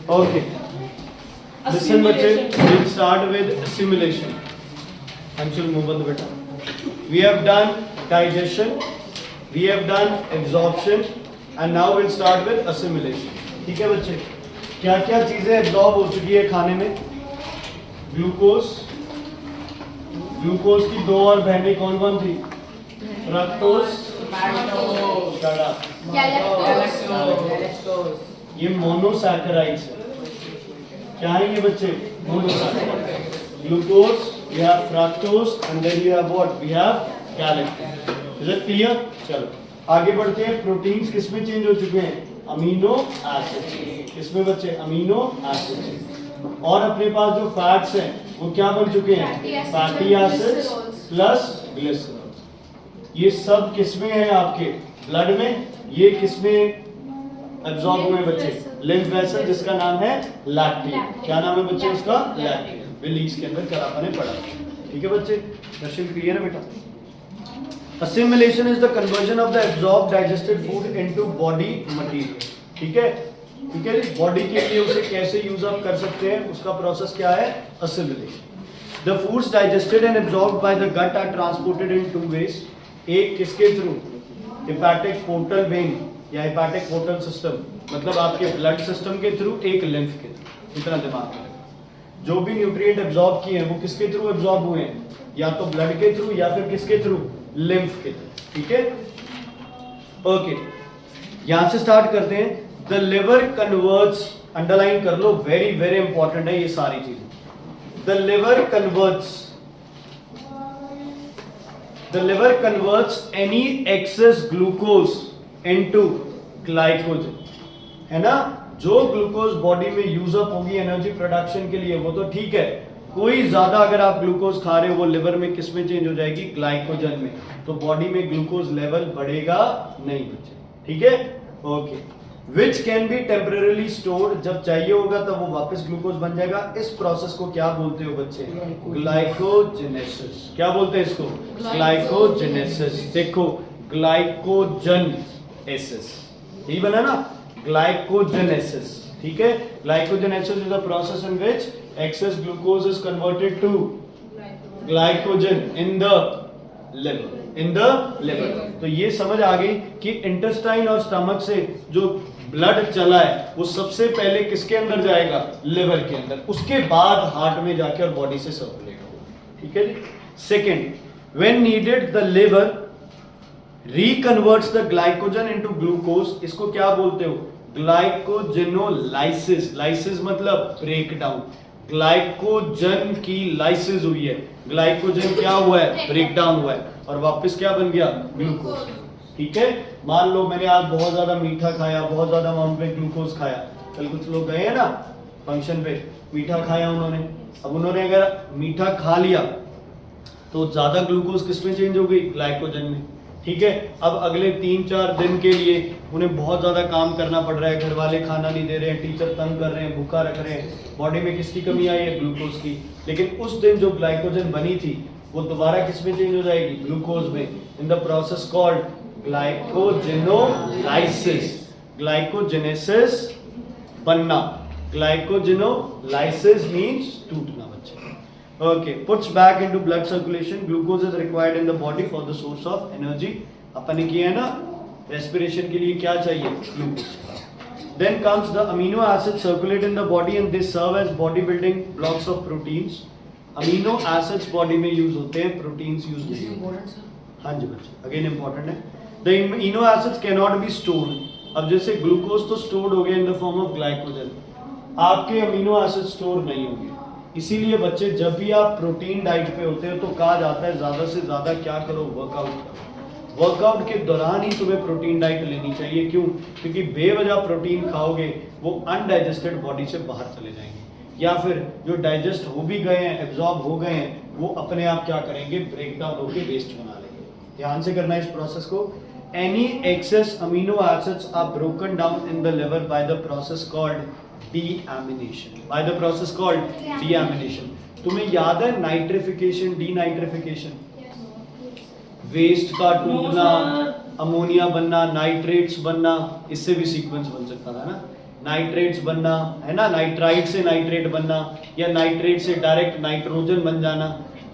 Okay. Listen बच्चे, we'll start with assimilation. Anshul Mohammed beta. We have done digestion, we have done absorption, and now we'll start with assimilation. ठीक है बच्चे, क्या क्या चीजें absorb हो चुकी है खाने में? ग्लूकोज, ग्लूकोज की दो और बहनें कौन कौन थी? फ्रक्टोज, ये मोनोसैकेराइड्स है। क्या है ये बच्चे? Monosaccharide. Glucose, we have fructose, and then you have what? We have galactose. Is it clear? चलो आगे बढ़ते हैं। प्रोटीन्स किसमें चेंज हो चुके हैं? Amino acid. किसमें बच्चे? Amino acid. और अपने पास जो फैट्स हैं वो क्या बन चुके हैं? Fatty acids plus glycerol. ये सब किसमें है? आपके ब्लड में। ये किसमें एब्जॉर्ब हुए बच्चे? लिम्फ वेसल, जिसका नाम है लैक्टिन। क्या नाम है बच्चे उसका? लैक्टिन। रिलीज के अंदर कर आपने पढ़ा। ठीक है बच्चे, क्वेश्चन क्लियर है बेटा? Assimilation is the conversion of the absorbed digested food into body material. ठीक है, ठीक है। बॉडी के लिए उसे कैसे यूज अप कर सकते हैं, उसका प्रोसेस क्या है? assimilation. The foods digested and absorbed by the gut are transported in two ways. एक किसके थ्रू? हेपेटिक पोर्टल वेन या हेपेटिक पोर्टल सिस्टम, मतलब आपके ब्लड सिस्टम के थ्रू, एक लिम्फ के थ्रू। इतना दिमाग में। जो भी न्यूट्रिएंट एब्जॉर्ब किए हैं वो किसके थ्रू एब्जॉर्ब हुए हैं? या तो ब्लड के थ्रू या फिर किसके थ्रू? लिम्फ के थ्रू। ठीक है, ओके। यहां से स्टार्ट करते हैं। द लिवर कन्वर्ट्स, अंडरलाइन कर लो, वेरी वेरी इंपॉर्टेंट है ये सारी चीजें। The liver converts any access glucose into glycogen, है ना। जो ग्लूकोज बॉडी में यूज अप होगी एनर्जी प्रोडक्शन के लिए वो तो ठीक है, कोई ज्यादा अगर आप ग्लूकोज खा रहे हो वो लिवर में किस में चेंज हो जाएगी? ग्लाइकोजन में। तो बॉडी में ग्लूकोज लेवल बढ़ेगा नहीं बच्चे। ठीक है, okay. Which can be temporarily stored, जब चाहिए होगा तब वो वापस ग्लूकोज बन जाएगा। इस प्रोसेस को क्या बोलते हो बच्चे? ग्लाइकोजेनेसिस। क्या बोलते हैं इसको? ग्लाइकोजेनेसिस। देखो, ग्लाइकोजन एसिस, यही बना ना, ग्लाइकोजेनेसिस। ठीक है, glycogenesis is the process in which excess glucose is converted to glycogen in the liver। तो ये समझ आ गई कि इंटेस्टाइन और स्टमक से जो ब्लड चला है वो सबसे पहले किसके अंदर जाएगा? लिवर के अंदर, उसके बाद हार्ट में जाके और बॉडी से सर्कुलेट होगा। ठीक है जी। Second, when needed the liver reconverts the glycogen into glucose. इसको क्या बोलते हो? ग्लाइकोजेनोलाइसिस। लाइसिस मतलब ब्रेक डाउन। ग्लाइकोजन की लाइसिस हुई है, ग्लाइकोजन क्या हुआ है? ब्रेक डाउन हुआ है और वापस क्या बन गया? ग्लूकोज। ठीक है, मान लो मैंने आज बहुत ज्यादा मीठा खाया, बहुत ज्यादा अमाउंट में ग्लूकोज खाया। कल कुछ लोग गए हैं ना फंक्शन पे, मीठा खाया उन्होंने। अब उन्होंने अगर मीठा खा लिया तो ज्यादा ग्लूकोज किस में चेंज हो गई? ग्लाइकोजन में। ठीक है, अब अगले 3-4 दिन के लिए उन्हें बहुत ज्यादा काम करना पड़ रहा है, घर वाले खाना नहीं दे रहे हैं, टीचर तंग कर रहे हैं, भूखा रख रहे हैं, बॉडी में किसकी कमी आई है? ग्लूकोज की। लेकिन उस दिन जो ग्लाइकोजन बनी थी वो दोबारा किस में चेंज हो जाएगी? ग्लूकोज में, in the process called glycogenolysis. Glycogenesis बनना, ग्लाइकोजेनोलाइसिस मींस टूटना बच्चे। Okay, puts back into blood circulation. Glucose is required in the body for the source of energy. अपन ने किया है ना, respiration के लिए क्या चाहिए? Glucose. Then comes the amino acids circulate in the body and they serve as body building blocks of proteins. Amino acids body में use होते हैं, proteins use नहीं होते। हाँ जी बच्चे, again important है। The amino acids cannot be stored. अब जैसे ग्लूकोज तो stored हो गया in the form of glycogen, आपके amino acids store नहीं होंगे। इसीलिए बच्चे जब भी आप प्रोटीन डाइट पे होते हो तो कहा जाता है ज्यादा से ज्यादा क्या करो? वर्कआउट करो। वर्कआउट के दौरान ही तुम्हें प्रोटीन डाइट लेनी चाहिए। क्यों? क्योंकि बेवजह प्रोटीन खाओगे वो अनडाइजेस्टेड बॉडी से बाहर चले जाएंगे, या फिर जो डाइजेस्ट हो भी गए हैं, एब्जॉर्ब हो गए हैं, वो अपने आप क्या करेंगे? ब्रेक डाउन होकर वेस्ट बना लेंगे। ध्यान से करना है इस प्रोसेस को। Any excess amino acids are broken down in the liver by the process called deamination. By the process called deamination. तुम्हें याद है नाइट्रिफिकेशन, डीनाइट्रिफिकेशन? वेस्ट का टूटना, अमोनिया बनना, नाइट्रेट्स बनना, इससे भी सीक्वेंस बन सकता था ना। नाइट्रेट्स बनना, है ना, नाइट्राइट से नाइट्रेट बनना, या नाइट्रेट से डायरेक्ट नाइट्रोजन बन जाना,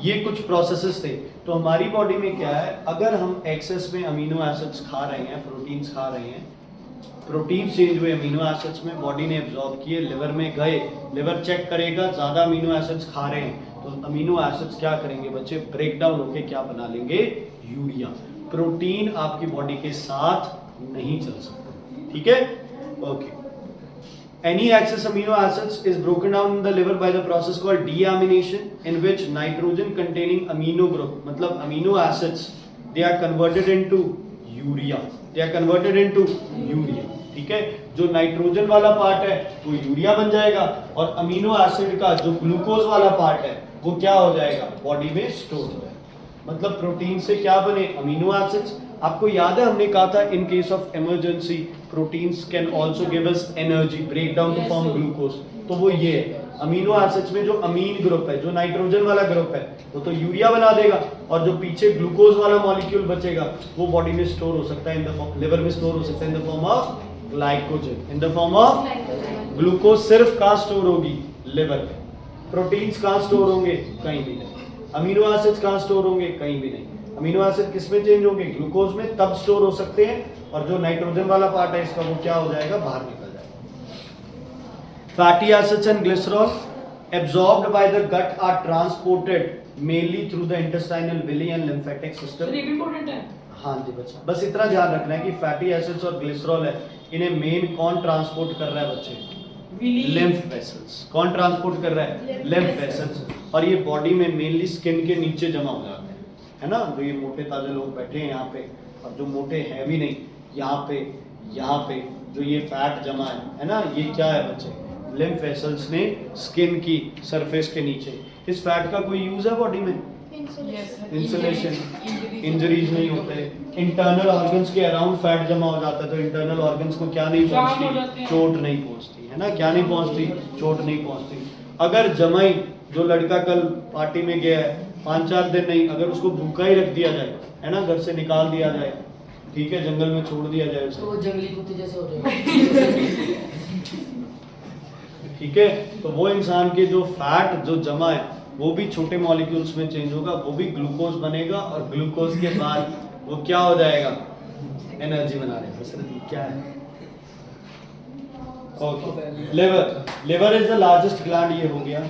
ये कुछ प्रोसेसेस थे। तो हमारी बॉडी में क्या है, अगर हम एक्सेस में अमीनो एसिड्स खा रहे हैं, प्रोटीन्स खा रहे हैं, प्रोटीन चेंज हुए अमीनो एसिड्स में, बॉडी ने एब्जॉर्ब किए, लिवर में गए, लिवर चेक करेगा ज़्यादा अमीनो एसिड्स खा रहे हैं, तो अमीनो एसिड्स क्या करेंगे बच्चे, ब्रेक डाउन होके क्या बना लेंगे, यूरिया। प्रोटीन आपकी बॉडी के साथ नहीं चल सकता, ठीक है, okay. Any excess amino acids is broken down in the liver by the process called deamination, in which nitrogen containing amino group, मतलब amino acids, they are converted into urea, they are converted into urea, ठीक है। जो nitrogen वाला part है वो urea बन जाएगा, और अमीनो एसिड का जो ग्लूकोज वाला पार्ट है वो क्या हो जाएगा, बॉडी में स्टोर हो जाएगा। मतलब प्रोटीन से क्या बने, अमीनो एसिड्स। आपको याद है हमने कहा था in case of emergency proteins can also give us energy, break down to form glucose. तो वो ये है, अमीनो एसिड्स में जो अमीन ग्रुप है, जो नाइट्रोजन वाला ग्रुप है, वो तो यूरिया बना देगा, और जो पीछे ग्लूकोज वाला मॉलिक्यूल बचेगा वो बॉडी में स्टोर हो सकता है, इन द लिवर में स्टोर हो सकता है in the form of glycogen, in the form of glucose. सिर्फ कहाँ स्टोर होगी, लिवर में। प्रोटीन्स कहाँ स्टोर होंगे, कहीं भी नहीं। अमीनो एसिड्स कहाँ स्टोर होंगे, कहीं भी नहीं। अमीनो एसिड किस में चेंज होंगे, ग्लूकोज में, तब स्टोर हो सकते हैं, और जो नाइट्रोजन वाला पार्ट है इसका वो क्या हो जाएगा, बाहर निकल जाएगा। Fatty acids and glycerol absorbed by the gut are transported mainly through the intestinal villi and lymphatic system। ये भी इंपॉर्टेंट है। हाँ जी बच्चा, बस इतना ध्यान रखना है कि फैटी एसिड्स और ग्लिसरॉल है, इन्हें मेन कौन ट्रांसपोर्ट कर रहा है बच्चे, लिम्फ वेसल्स। कौन ट्रांसपोर्ट कर रहा है, लिम्फ वेसल्स। और ये बॉडी में मेनली स्किन के नीचे जमा हो जाते हैं, है ना। जो ये मोटे ताजे लोग बैठे हैं यहाँ पे, और जो मोटे हैं भी नहीं, यहाँ पे जो ये फैट जमा है ना, ये क्या है बच्चे, लिम्फ वेसल्स ने स्किन की सरफेस के नीचे। इस फैट का कोई यूज है बॉडी में, इंसुलेशन, इंजरीज नहीं होते। इंटरनल ऑर्गन्स के अराउंड फैट जमा हो जाता है, तो इंटरनल ऑर्गन्स को क्या नहीं पहुंचती, चोट नहीं पहुंचती, है ना, क्या नहीं पहुंचती, चोट नहीं पहुंचती। अगर जमाई, जो लड़का कल पार्टी में गया है, 5-4 दिन नहीं, अगर उसको भूखा ही रख दिया जाए, है ना, घर से निकाल दिया जाए, ठीक है, जंगल में छोड़ दिया जाए उसे, तो जंगली कुत्ते जैसे हो जाएगा। ठीक है, तो वो इंसान के जो फैट जो जमा है वो भी छोटे मॉलिक्यूल्स में चेंज होगा, वो भी ग्लूकोज बनेगा, और ग्लूकोज के बाद वो क्या हो जाएगा, एनर्जी बना रहेगा। क्या है, okay. Liver is the largest gland, ये हो गया।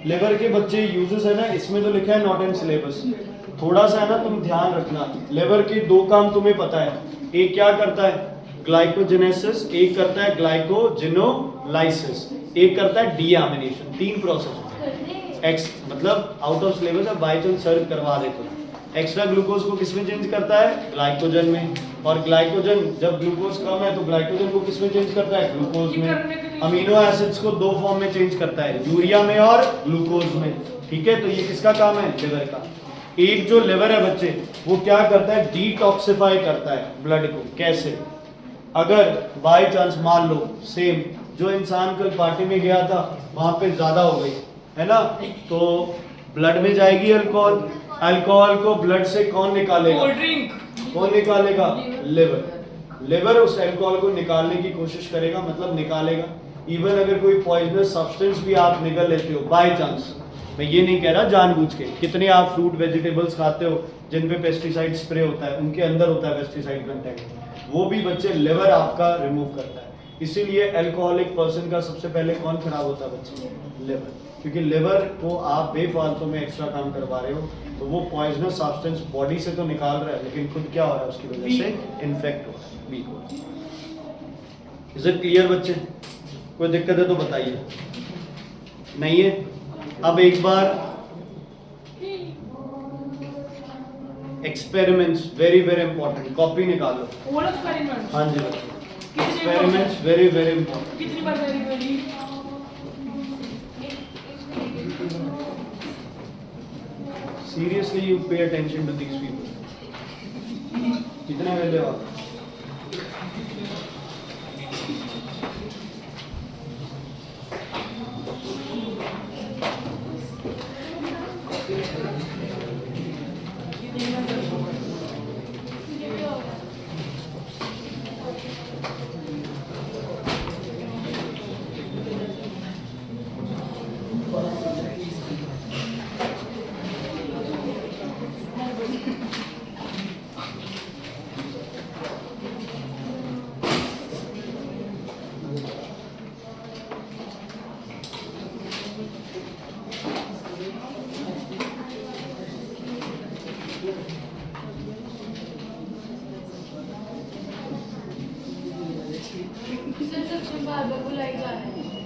लिवर के बच्चे यूजेस है ना, इसमें तो लिखा है नॉट इन सिलेबस, थोड़ा सा है ना तुम ध्यान रखना। लिवर के 2 काम तुम्हें पता है, एक क्या करता है, ग्लाइकोजेनेसिस, एक करता है ग्लाइकोजिनोलाइसिस, एक करता है डीएमिनेशन। 3 प्रोसेस एक्स, मतलब आउट ऑफ सिलेबस है, बाय चांस सर्च करवा देते। एक्स्ट्रा ग्लूकोज को किस में चेंज करता है, ग्लाइकोजन में, और ग्लाइकोजन जब ग्लूकोज कम है तो ग्लाइकोजन को किस में चेंज करता है, ग्लूकोज में। अमीनो एसिड्स को 2 फॉर्म में चेंज करता है, यूरिया में और ग्लूकोज में, ठीक है। तो ये किसका काम है, लिवर का। एक जो लिवर है बच्चे, वो क्या करता है, डिटॉक्सिफाई करता है ब्लड को। कैसे, अगर बाय चांस मान लो सेम जो इंसान कल पार्टी में गया था वहां पे ज्यादा हो गई, है ना, तो ब्लड में जाएगी अल्कोहल, अल्कोहल को ब्लड से कौन निकालेगा, कोल्ड ड्रिंक, कौन निकालेगा, लिवर। लिवर उस अल्कोहल को निकालने की कोशिश करेगा, मतलब निकालेगा। इवन अगर कोई पॉइजनस सब्सटेंस भी आप निकल लेते हो बाय चांस, मैं ये नहीं कह रहा जानबूझ के, कितने आप फ्रूट वेजिटेबल्स खाते हो जिन पे पेस्टिसाइड स्प्रे होता है, उनके अंदर होता है पेस्टिसाइड कंटेंट, वो भी बच्चे लिवर आपका रिमूव करता है। इसीलिए अल्कोहलिक पर्सन का सबसे पहले कौन खराब होता है बच्चे, लिवर, क्योंकि लिवर को आप बेफालतू में एक्स्ट्रा काम करवा रहे हो, तो वो पॉइजनस सब्सटेंस बॉडी से तो निकाल रहा है, लेकिन खुद क्या हो रहा है, उसकी वजह से इन्फेक्ट हो रहा है, वीक हो रहा है। इज इट क्लियर बच्चे, कोई दिक्कत है तो बताइए, नहीं है। अब एक बार experiments, very very important, copy निकालो। ऑल एक्सपेरिमेंट्स, हाँ जी बच्चे, एक्सपेरिमेंट्स वेरी वेरी इंपॉर्टेंट। कितनी बार very very, Seriously, you pay attention to these people. कितने वेले हो आप? बुलाई जा रहे हैं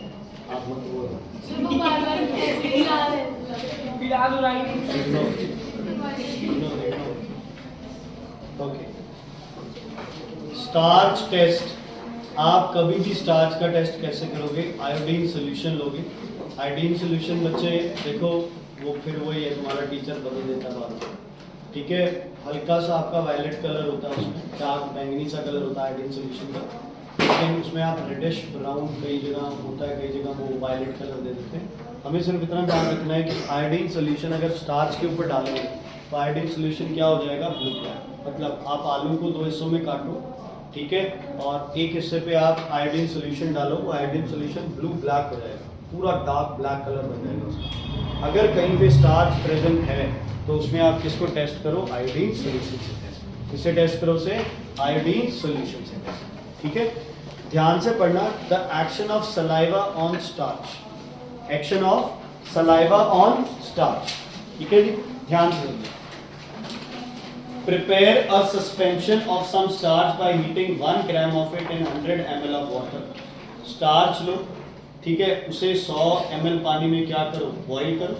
आप मत बोलो। सिर्फ वो बार-बार ऐसे ही आ रहे हैं बिलाल उड़ाई ओके, स्टार्च टेस्ट। आप कभी भी स्टार्च का टेस्ट कैसे करोगे? आयोडीन सोल्यूशन लोगे। आयोडीन सोल्यूशन बच्चे देखो, वो फिर वही है, तुम्हारा टीचर बदल देता है बाद में, ठीक है। हल्का सा आपका वायलेट कलर होता है, उसमें डार्क बैंगनी सा कलर होता है आयोडीन सोल्यूशन का, लेकिन उसमें आप रेडिश ब्राउन कई जगह होता है, कई जगह वो वायलेट कलर दे देते हैं। हमें सिर्फ इतना ध्यान रखना है कि आयोडीन सोल्यूशन अगर स्टार्च के ऊपर डालेंगे तो आयोडीन सोल्यूशन क्या हो जाएगा? Blue black. मतलब आप आलू को 2 हिस्सों में काटो, ठीक है, और एक हिस्से पे आप आयोडीन सोल्यूशन डालो, वो आयोडीन सोल्यूशन ब्लू ब्लैक हो जाएगा, पूरा डार्क ब्लैक कलर बन जाएगा उसका। अगर कहीं पे स्टार्च प्रेजेंट है तो उसमें आप किसको टेस्ट करो? आयोडीन सोल्यूशन से टेस्ट। किससे टेस्ट करो? से आयोडीन सोल्यूशन से टेस्ट, ठीक है। ध्यान से पढ़ना, the action of saliva on starch. Action of saliva on starch, ठीक है जी, ध्यान से सुनिए। Prepare a suspension of some starch by heating 1 gram of it in 100 ml of water. Starch लो, ठीक है, उसे 100 ml पानी में क्या करो? बॉईल करो।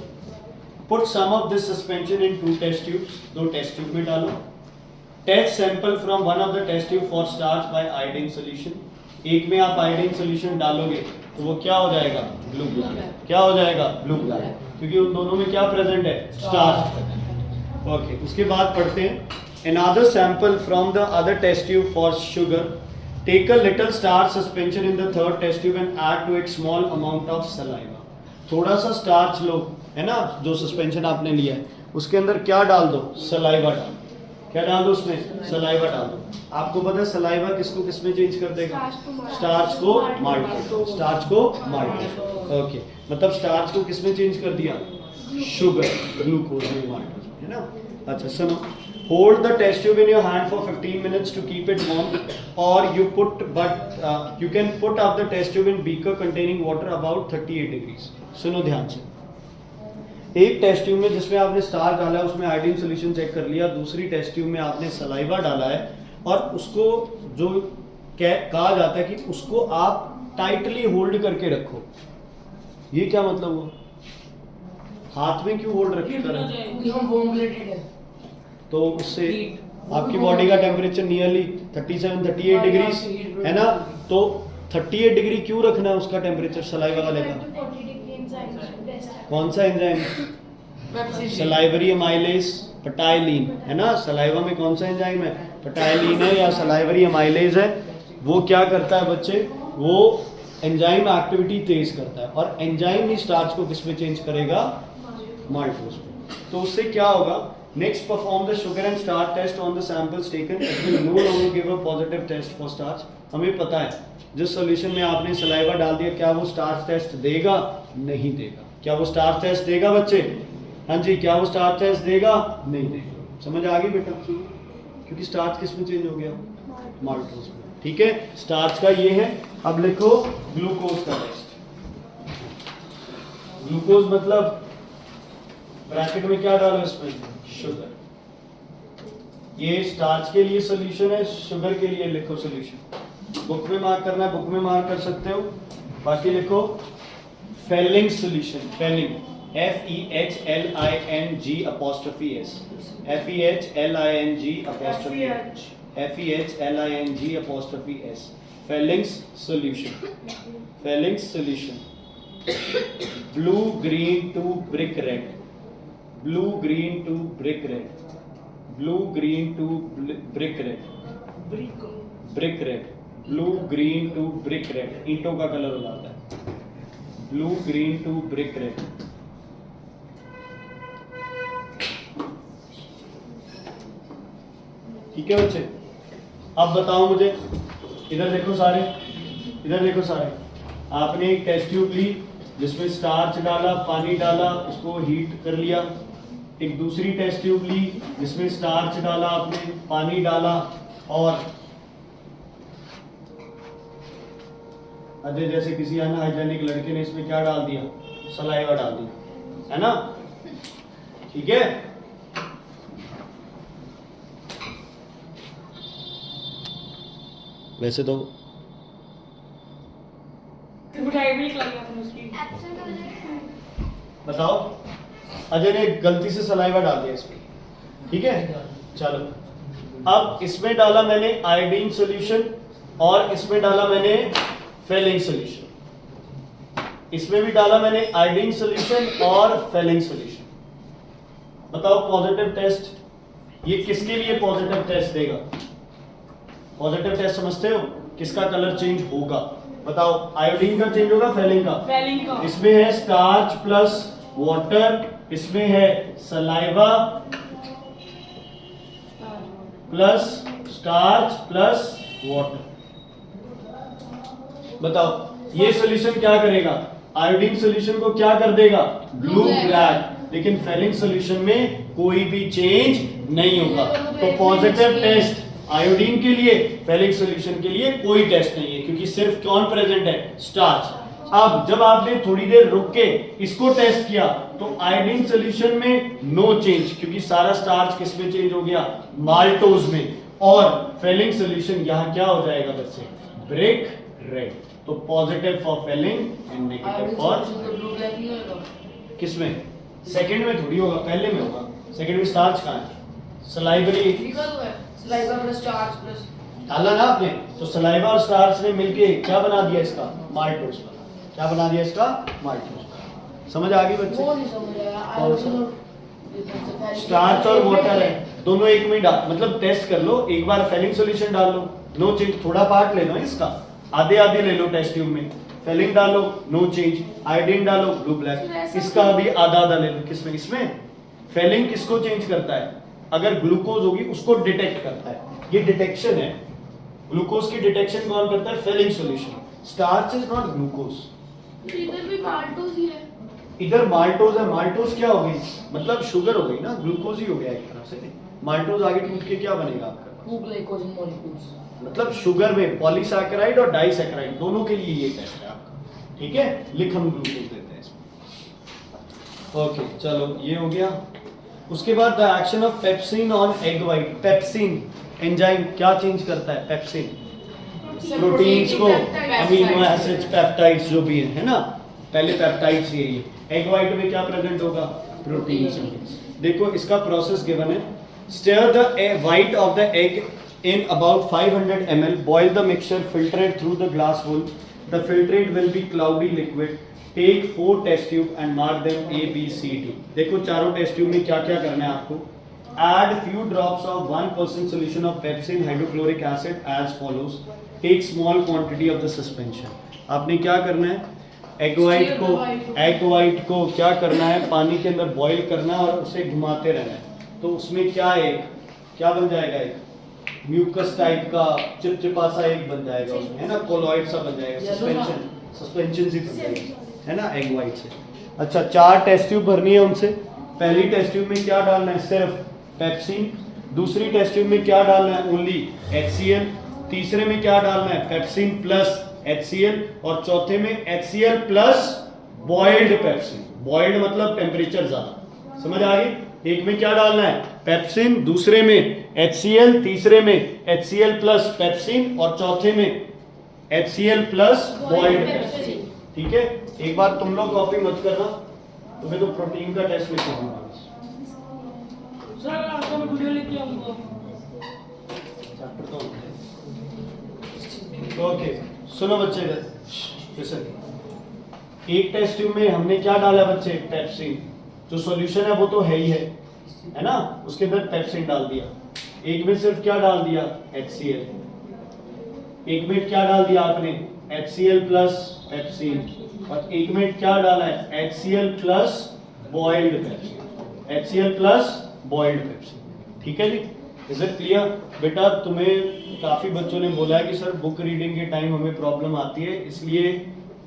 Put some of this suspension in 2 test tubes. 2 test tube में डालो। Test sample from one of the test tube for starch by iodine solution. एक में आप आयोडीन सोल्यूशन डालोगे तो वो क्या हो जाएगा? Blue black. क्या हो जाएगा? ब्लू ब्लैक, क्योंकि उन दोनों में क्या प्रेजेंट है? स्टार्च। ओके, उसके बाद पढ़ते हैं another sample from the other test tube for sugar. Take a little starch suspension in the third test tube and add to it small amount of saliva. थोड़ा सा स्टार्च लो, है ना, जो सस्पेंशन आपने लिया है उसके अंदर क्या डाल दो? सलाइवा डाल। क्या डाल दो उसमें? सलाइवा डाल दो। आपको पता है सलाइवा किसको किस में चेंज कर देगा? स्टार्च को माल्ट। स्टार्च को माल्ट। ओके, मतलब स्टार्च को किस में चेंज कर दिया? शुगर, ग्लूकोज में माल्ट, है ना। अच्छा सुनो, hold the test tube in your hand for 15 minutes to keep it warm, or you can put up the test tube in beaker containing water about 38 degrees. सुनो ध्यान से, एक टेस्ट ट्यूब में जिसमें आपने स्टार्च डाला है उसमें आयोडीन सोल्यूशन चेक कर लिया, दूसरी टेस्ट ट्यूब में आपने सलाइवा डाला है और उसको जो कहा जाता है कि उसको आप टाइटली होल्ड करके रखो। ये क्या मतलब हुआ? हाथ में क्यों होल्ड रखे कर? क्योंकि हम वार्म ब्लडेड है, तो उससे आपकी बॉडी का टेम्परेचर नियरली 37-38 डिग्री है ना, तो 38 डिग्री क्यों रखना है उसका टेम्परेचर सलाइवा वाले का? 40 डिग्री एंजाइम बेस्ट है कौन सा एंजाइम? सलाइवरी अमाइलेज पटाइलिन, है ना। सलाइवा में कौन सा एंजाइम है? पटाइलिन है या सलाइवरी अमाइलेज है। वो क्या करता है बच्चे? वो एंजाइम एक्टिविटी तेज करता है और एंजाइम ही स्टार्च को किस में चेंज करेगा? माल्टोज में। तो उससे क्या होगा? Next, perform the sugar and starch test on the samples taken. It will no longer give a positive test for starch. हमें पता है जिस सॉल्यूशन में आपने सलाइवा डाल दिया, क्या वो स्टार्च टेस्ट देगा? नहीं देगा। क्या वो स्टार्च टेस्ट देगा बच्चे? हाँ जी, क्या वो स्टार्च टेस्ट देगा? नहीं देगा। समझ आ गई बेटा? क्योंकि स्टार्च किस में चेंज हो गया? माल्टोज में, ठीक है। स्टार्च का ये है। अब लिखो ग्लूकोज का टेस्ट। ग्लूकोज मतलब ब्रैकेट में क्या डालो इसमें? शुगर। ये स्टार्च के लिए सॉल्यूशन है, शुगर के लिए लिखो सॉल्यूशन। बुक में मार्क करना है, बुक में मार्क कर सकते हो। बाकी लिखो Fehling solution. Fehling, FEHLING'(S), FEHLING'(S), Fehling's solution. Fehling's solution. Blue green to brick red, blue green to brick red, blue green to brick red, brick red, blue green to brick red, ईंटों का colour हो जाता है। Blue green to brick red. ठीक है बच्चे, अब बताओ मुझे, इधर देखो सारे, इधर देखो सारे। आपने एक टेस्ट ट्यूब ली जिसमें स्टार्च डाला, पानी डाला, उसको हीट कर लिया। एक दूसरी टेस्ट ट्यूब ली जिसमें स्टार्च डाला आपने, पानी डाला और अजय जैसे किसी अनहाइजेनिक लड़के ने इसमें क्या डाल दिया? सलाइवा डाल दिया, है ना। ठीक है, वैसे तो मिठाई भी निकल गया था उसकी। एब्सेंट हो जाए। बताओ, अजय ने गलती से सलाइवा डाल दिया इसमें, ठीक है। चलो अब इसमें डाला मैंने आयोडीन सॉल्यूशन और इसमें डाला मैंने फेलिंग सॉल्यूशन। इसमें भी डाला मैंने आयोडीन सॉल्यूशन और फेलिंग सॉल्यूशन। बताओ पॉजिटिव टेस्ट, ये किसके लिए पॉजिटिव टेस्ट देगा? पॉजिटिव टेस्ट समझते हो? किसका कलर चेंज होगा? बताओ, आयोडीन का चेंज होगा, फेलिंग का? फेलिंग का। इसमें है स्टार्च प्लस वाटर, इसमें है saliva plus starch plus water. बताओ ये सॉल्यूशन क्या करेगा? आयोडीन सॉल्यूशन को क्या कर देगा? Blue black. लेकिन फेलिंग सॉल्यूशन में कोई भी चेंज नहीं होगा। तो पॉजिटिव टेस्ट आयोडीन के लिए, फेलिंग सॉल्यूशन के लिए कोई टेस्ट नहीं है, क्योंकि सिर्फ कौन प्रेजेंट है? स्टार्च। अब जब आपने थोड़ी देर रुक के इसको टेस्ट किया तो आयोडीन सॉल्यूशन में नो चेंज, क्योंकि सारा स्टार्च किस में चेंज हो गया? माल्टोज में। और फेलिंग सॉल्यूशन यहाँ क्या हो जाएगा बच्चे? Brick red. तो positive for Fehling and negative for blue black नहीं होगा। किसमें? सेकंड में थोड़ी होगा, पहले में होगा। सेकंड में स्टार्च कहाँ है? सलाइवरी लिखा हुआ है सलाइवा प्लस स्टार्च प्लस डाला ना आपने, तो सलाइवा और स्टार्च ने मिलके क्या बना दिया इसका? माल्टोज बना। क्या बना दिया इसका? माल्टोज। समझ आ गई बच्चे? वो नहीं समझ आया। कौन सा? आयोडीन स्टार्च और वाटर है, दोनों एक में डाल, मतलब टेस्ट कर लो। एक बार फेलिंग सॉल्यूशन डाल लो, नो चेंज। थोड़ा पार्ट ले लो इसका, आधे आधे ले लो टेस्ट ट्यूब में। फेलिंग डालो, नो चेंज। आयोडीन डालो, ब्लू ब्लैक। इसका भी आधा आधा ले लो। किसमें? इसमें। फेलिंग किसको चेंज करता है? अगर ग्लूकोज होगी उसको डिटेक्ट करता है, ये डिटेक्शन है। ग्लूकोज की डिटेक्शन कौन करता है? Fehling solution. Starch is not glucose. इधर भी माल्टोज ही है। इधर माल्टोज है। माल्टोज क्या हो गई? मतलब शुगर हो गई ना, ग्लूकोज ही हो गया एक तरफ से। माल्टोज आगे टूट के क्या बनेगा आपका? 2 ग्लाइकोजन मॉलिक्यूल्स। मतलब शुगर में पॉलीसैकेराइड और डाइसैकेराइड दोनों के लिए ये टेस्ट है आपका, ठीक है। लिख हम ग्लूकोज देते हैं इसमें। ओके चलो ये हो गया। उसके बाद the action of pepsin on egg white. Pepsin enzyme क्या चेंज करता है? पेप्सिन प्रोटीन्स को, अमीनो एसिड्स, पेप्टाइड्स जो भी है ना, पहले पेप्टाइड्स ये एग वाइट में क्या प्रेजेंट होगा? प्रोटीन्स। देखो इसका प्रोसेस गिवन है। Stir the white of the egg in about 500 ml, boil the mixture, filter it through the glass bowl. The filtrate will be cloudy liquid. Take 4 test tube and mark them A, B, C, D. देखो चारों test tube में क्या क्या करना है आपको? Add few drops of 1% solution of pepsin hydrochloric acid as follows. Take small quantity of the suspension. आपने क्या करना है? एग वाइट को क्या करना है? पानी के अंदर बॉईल करना है और उसे घुमाते रहना है। तो उसमें क्या क्या बन जाएगा? एक म्यूकस टाइप का चिपचिपा सा एक बन जाएगा उसमें, है ना, कोलॉइड सा बन जाएगा। सस्पेंशन सी बन जाएगी, है ना, एग वाइट से। अच्छा 4 टेस्ट ट्यूब भरनी है उनसे। पहली टेस्ट ट्यूब में क्या डालना है? सिर्फ पेप्सिन। दूसरी टेस्ट ट्यूब में क्या डालना है? Only HCl। तीसरे में क्या डालना है? Pepsin plus HCl। और चौथे में HCl plus boiled pepsin. Boiled मतलब टेम्परेचर ज्यादा। समझ आ गई? एक में क्या डालना है? पेप्सिन, दूसरे में HCl, तीसरे में HCl प्लस पेप्सिन और चौथे में HCl प्लस बॉइल्ड पेप्सिन। ठीक है, एक बार तुम लोग कॉपी मत करना, तुम्हें तो प्रोटीन का टेस्ट लिखना होगा। सर आपको मैं वीडियो लेके आऊंगा। ओके सुनो बच्चे, लिसन। एक टेस्ट ट्यूब में हमने क्या डाला बच्चे? पेप्सिन। जो सॉल्यूशन है वो तो है ही है ना, उसके अंदर पेप्सिन डाल दिया। एक में सिर्फ क्या डाल दिया? HCl। एक में क्या डाल दिया आपने? HCl plus pepsin. और एक में क्या डाला है? HCl plus boiled pepsin. HCl plus boiled pepsin. ठीक है जी, इज इट क्लियर? बेटा तुम्हें काफी बच्चों ने बोला है कि सर बुक रीडिंग के टाइम हमें प्रॉब्लम आती है, इसलिए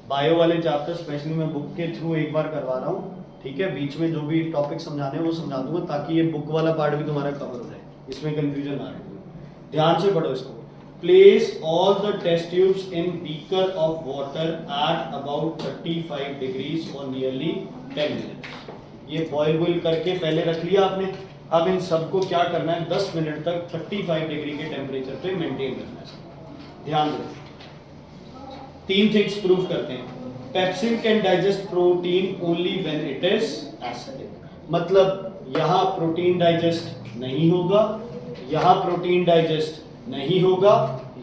बायो वाले चैप्टर स्पेशली मैं बुक के थ्रू एक बार करवा रहा हूँ। ठीक है, बीच में जो भी टॉपिक समझाने हैं वो समझा दूंगा, ताकि ये बुक वाला पार्ट भी तुम्हारा कवर हो जाए, इसमें कंफ्यूजन ना रहे। ध्यान से पढ़ो इसको। Place all the test tubes in beaker of water at about 35 degrees for nearly 10 minutes. ये बॉईल करके पहले रख लिया आपने। अब इन सबको क्या करना है? 10 मिनट तक 35 डिग्री के टेम्परेचर पे मेंटेन करना है। ध्यान दो, 3 थिंग्स प्रूव करते हैं। Pepsin can digest protein only when it is acidic. मतलब यहाँ प्रोटीन डाइजेस्ट नहीं होगा, यहाँ प्रोटीन डाइजेस्ट नहीं होगा,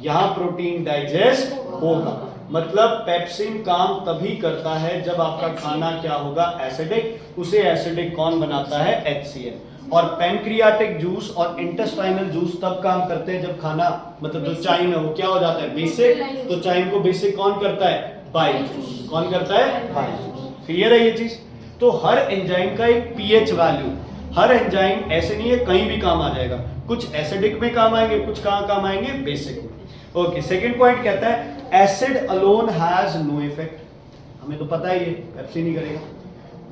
यहाँ प्रोटीन डाइजेस्ट होगा। मतलब पेप्सिन काम तभी करता है जब आपका खाना क्या होगा, एसिडिक। उसे एसिडिक कौन बनाता है, HCl। और पैनक्रियाटिक जूस और इंटेस्टाइनल जूस तब काम करते हैं जब खाना मतलब जो चाइम है वो क्या हो जाता है, बेसिक। तो चाइम को बेसिक कौन करता है, बाइल जूस। कौन करता है, बाइल जूस। क्लियर है ये चीज। तो हर एंजाइम का एक पीएच वैल्यू, हर एंजाइम ऐसे नहीं है कहीं भी काम आ जाएगा, कुछ एसिडिक में काम आएंगे, कुछ कहाँ काम आएंगे, बेसिक में। ओके, सेकंड पॉइंट कहता है acid alone has no effect. हमें तो पता है ये पेप्सिन ही करेगा।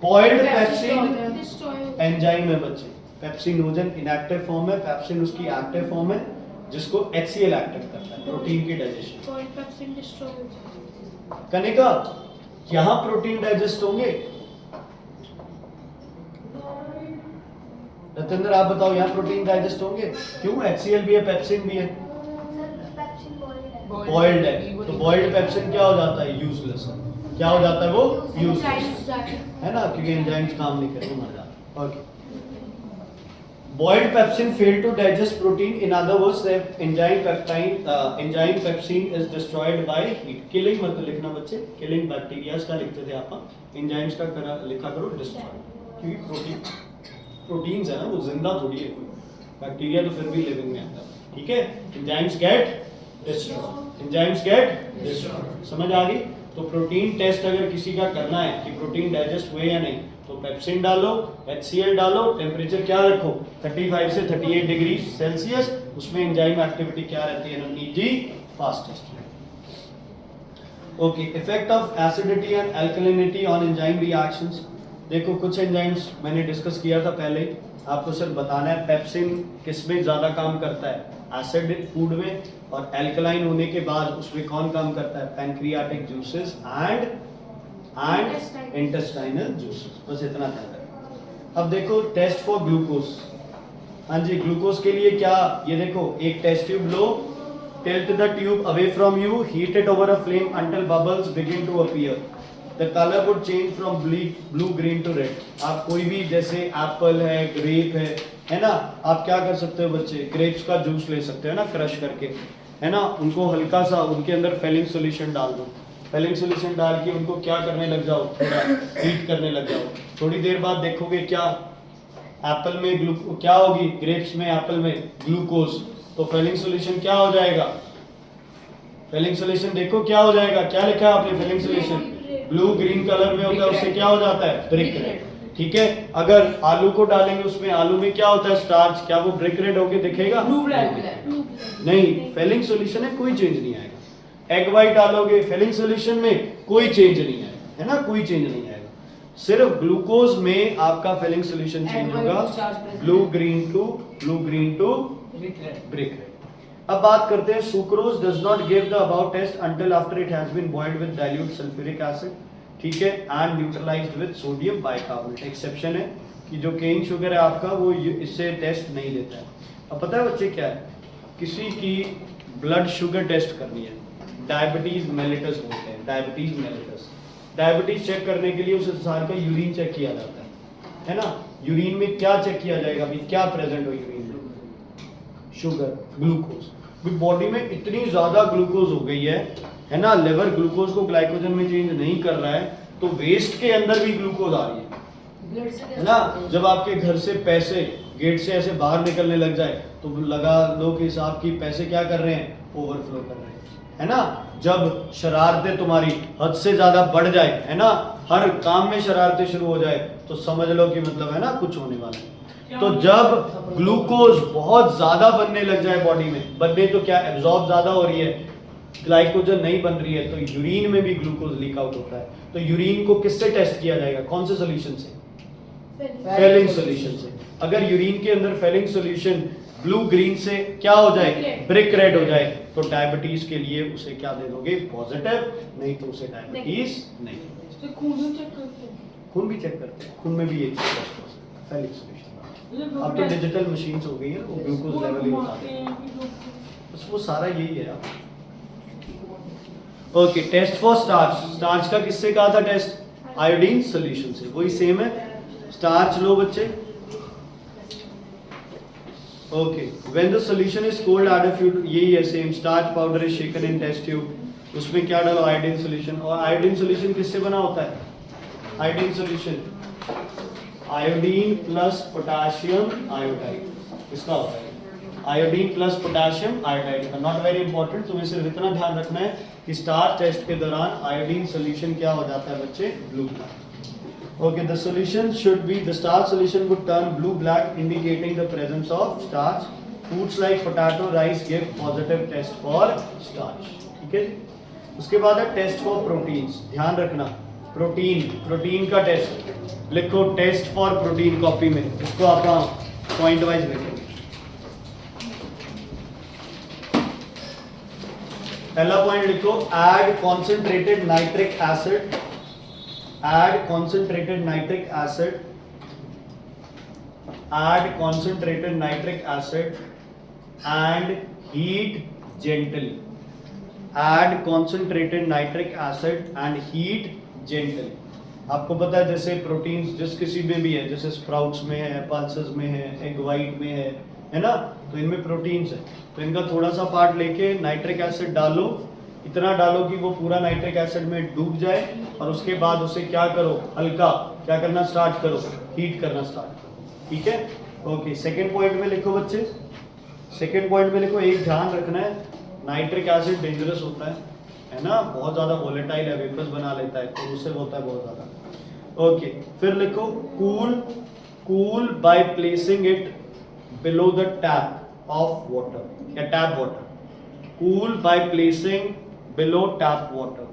बॉइल्ड पेप्सिन डिस्ट्रॉय एंजाइम है बच्चे, पेप्सिनोजन इनएक्टिव फॉर्म है, पेप्सिन उसकी एक्टिव फॉर्म है जिसको HCl एक्टिव करता है प्रोटीन की digestion. Boiled pepsin destroy Kanika, यहां प्रोटीन डाइजेस्ट होंगे? रतेंद्र आप बताओ, यहां प्रोटीन डाइजेस्ट होंगे? क्यों, HCl भी है, पेप्सिन भी है, बॉइल्ड है। तो बॉइल्ड पेप्सिन क्या हो जाता है, यूजलेस। क्या हो जाता है वो, यूजलेस, है ना, क्योंकि एंजाइम्स काम नहीं करते, मर जाते। Okay, boiled pepsin fail to digest protein. In other words, the enzyme pepsin is destroyed by heat. Killing मत लिखना बच्चे, killing bacteria का लिखते थे आप, enzymes का लिखा करो destroy, क्योंकि प्रोटीन्स है ना, वो जिंदा थोड़ी है कोई, बैक्टीरिया तो फिर भी लिविंग में आता है। ठीक है, enzymes get destroyed, enzymes get destroyed। समझ आ गई? तो प्रोटीन टेस्ट अगर किसी का करना है कि प्रोटीन डाइजेस्ट हुए या नहीं, तो पेप्सिन डालो, HCl डालो, टेम्परेचर क्या रखो, 35 से 38 डिग्री सेल्सियस। उसमें एंजाइम एक्टिविटी क्या रहती है, NEG fastest. Okay, effect of acidity and alkalinity on enzyme reactions. देखो कुछ एंजाइम्स मैंने डिस्कस किया था पहले ही, आपको सिर्फ बताना है पेप्सिन किस में ज्यादा काम करता है, एसिड फूड में, और एल्कलाइन होने के बाद उसमें कौन काम करता है, pancreatic juices and intestinal juices. बस इतना ध्यान रखना। अब देखो टेस्ट फॉर ग्लूकोज। हाँ जी, ग्लूकोज के लिए क्या, ये देखो एक टेस्ट ट्यूब लो, tilt the tube away from you, heat it over a flame until bubbles begin to appear. The color would change from blue green to red. आप कोई भी जैसे एप्पल है, ग्रेप है ना, आप क्या कर सकते हो बच्चे, ग्रेप्स का जूस ले सकते हो ना, क्रश करके, है ना, उनको हल्का सा उनके अंदर फेलिंग सॉल्यूशन डाल दो, फेलिंग सॉल्यूशन डाल के उनको क्या करने लग जाओ, थोड़ा हीट करने लग जाओ। थोड़ी देर बाद देखोगे क्या, एप्पल में क्या होगी, ग्रेप्स में, एप्पल में ग्लूकोज, तो फेलिंग सॉल्यूशन क्या हो जाएगा, फेलिंग सॉल्यूशन देखो क्या हो जाएगा, क्या लिखा है आपने, Fehling solution blue green colour में होता है, उससे क्या हो जाता है, ब्रिक रेड। ठीक है, अगर आलू को डालेंगे उसमें, आलू में क्या होता है, स्टार्च, क्या वो ब्रिक रेड होके दिखेगा, ब्लू ब्लैक नहीं, फेलिंग सॉल्यूशन है, कोई चेंज नहीं आएगा। एग वाइट डालोगे फेलिंग सॉल्यूशन में, कोई चेंज नहीं आएगा, है ना, कोई चेंज नहीं आएगा। सिर्फ ग्लूकोज में आपका फेलिंग सॉल्यूशन चेंज होगा, blue green to brick red. अब बात करते हैं sucrose does not give the about test until after it has been boiled with dilute sulphuric acid, ठीक है, and neutralised with sodium bicarbonate. Exception है कि जो केन शुगर है आपका वो इससे टेस्ट नहीं लेता है। अब पता है बच्चे क्या है, किसी की ब्लड शुगर टेस्ट करनी है, डायबिटीज मेलिटस बोलते हैं, डायबिटीज मेलिटस, डायबिटीज चेक करने के लिए उस इंसान का यूरिन चेक किया जाता है ना, यूरिन में क्या चेक किया जाएगा, अभी क्या प्रेजेंट हो यूरिन में, शुगर, ग्लूकोज। बॉडी में इतनी ज्यादा ग्लूकोज हो गई है ना, लिवर ग्लूकोज को ग्लाइकोजन में चेंज नहीं कर रहा है, तो वेस्ट के अंदर भी ग्लूकोज आ रही है ना। जब आपके घर से पैसे गेट से ऐसे बाहर निकलने लग जाए तो लगा लो कि साहब की पैसे क्या कर रहे हैं, ओवरफ्लो कर रहे हैं, है ना। जब शरारतें तुम्हारी हद से ज्यादा बढ़ जाए, है ना, हर काम में शरारतें शुरू हो जाए, तो समझ लो कि मतलब है ना कुछ होने वाला है। तो जब ग्लूकोज बहुत ज्यादा बनने लग जाए बॉडी में, बनने तो क्या, एब्जॉर्ब ज्यादा हो रही है, ग्लाइकोजन नहीं बन रही है, तो यूरिन में भी ग्लूकोज लीक आउट होता है। तो यूरिन को किससे टेस्ट किया जाएगा, कौन से सोल्यूशन से, फेलिंग सोल्यूशन से। अगर यूरिन के अंदर फेलिंग सोल्यूशन ब्लू ग्रीन से क्या हो जाए, ब्रिक रेड हो जाए, तो डायबिटीज के लिए उसे क्या दे दोगे, पॉजिटिव, नहीं तो उसे डायबिटीज नहीं। खून भी चेक करते हैं, खून में भी एक फेलिंग सोल्यूशन। अब तो डिजिटल मशीन्स हो गई है, वो ग्लूकोज लेवल ही बताते हैं, बस वो सारा यही है। Okay, test for starch. Starch का किससे कहा था टेस्ट? आयोडीन सॉल्यूशन से। वही सेम है। स्टार्च लो बच्चे। Okay, when the solution is cold add a few, यही है same. Starch powder is shaken in test tube. उसमें क्या डालो? Iodine solution. और आयोडीन सॉल्यूशन किससे बना होता है? Iodine solution iodine plus potassium iodide, इसका होता है आयोडीन प्लस पोटेशियम आयोडाइड का। नॉट वेरी इंपॉर्टेंट, तुम्हें सिर्फ इतना ध्यान रखना है कि स्टार्च टेस्ट के दौरान आयोडीन सॉल्यूशन क्या हो जाता है बच्चे? Blue black. Okay, the solution should be, the starch solution would turn blue black indicating the presence of starch. Foods like potato rice give positive test for starch. ठीक है। उसके बाद है टेस्ट फॉर प्रोटीन्स। ध्यान रखना, protein, protein का test लिखो। Test for protein copy में, इसको आप पॉइंट वाइज लिखेंगे। पहला पॉइंट लिखो, add concentrated nitric acid, add concentrated nitric acid, add concentrated nitric acid and heat gently, add concentrated nitric acid and heat gently. आपको पता है जैसे प्रोटीन्स जिस किसी में भी है, जैसे स्प्राउट्स में है, पल्सेस में है, एग वाइट में है ना, तो इनमें प्रोटीन्स है। तो इनका थोड़ा सा पार्ट लेके नाइट्रिक एसिड डालो, इतना डालो कि वो पूरा नाइट्रिक एसिड में डूब जाए, और उसके बाद उसे क्या करो? हल्का क्या करना स्टार्ट करो? हीट करना स्टार्ट करो। ठीक है। ओके, सेकेंड पॉइंट में लिखो बच्चे। सेकेंड पॉइंट में लिखो, एक ध्यान रखना है, नाइट्रिक एसिड डेंजरस होता है ना, बहुत ज्यादा वोलेटाइल है, वेपर्स बना लेता है, कोरोसिव होता है बहुत ज्यादा। ओके, फिर लिखो, cool, cool by placing it below the tap of water या tap water, cool by placing below tap water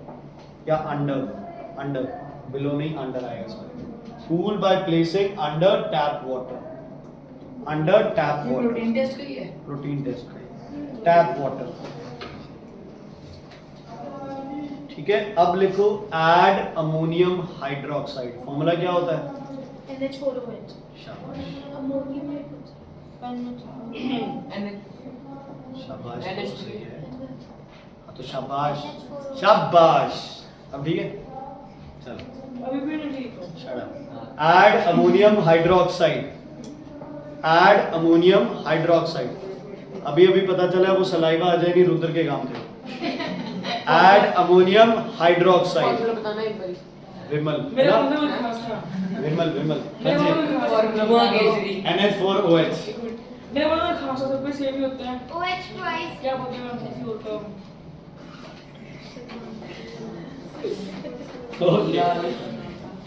या under below नहीं under आएगा इसमें, cool by placing under tap water protein test का ही है। Protein test tap water। ठीक है। अब लिखो, add ammonium hydroxide। फॉर्मूला क्या होता है? NH4OH. शाबाश, Ammonium hydroxide. शाबाश, सही है। हाँ, तो शाबाश, शाबाश। अब ठीक है, चलो अभी भी नहीं ठीक हो। shut up। Add ammonium hydroxide, add ammonium hydroxide। अभी अभी पता चला है वो सलाइवा आ जाएगी रुद्र के काम पे। Add ammonium hydroxide। बताना एक बारी। विमल, मेरे है मुंह ना? में खास था। विमल, मेरे मुंह में खास था। NH4OH। मेरे मुंह में खास था, सब पे सेम ही होता है। OH twice. क्या बोलते हैं ऐसे ही होता है।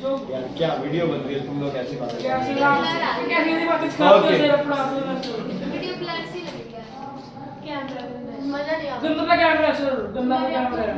जो यार क्या वीडियो बन रही है, तुम लोग ऐसी बातें क्या कर रहे कैसी बातें सिखाते हैं सर अपना Video blur सी लगेगा. क्या अंदर? मजा नहीं आता. गंदा कैमरा है सर, गंदा कैमरा है।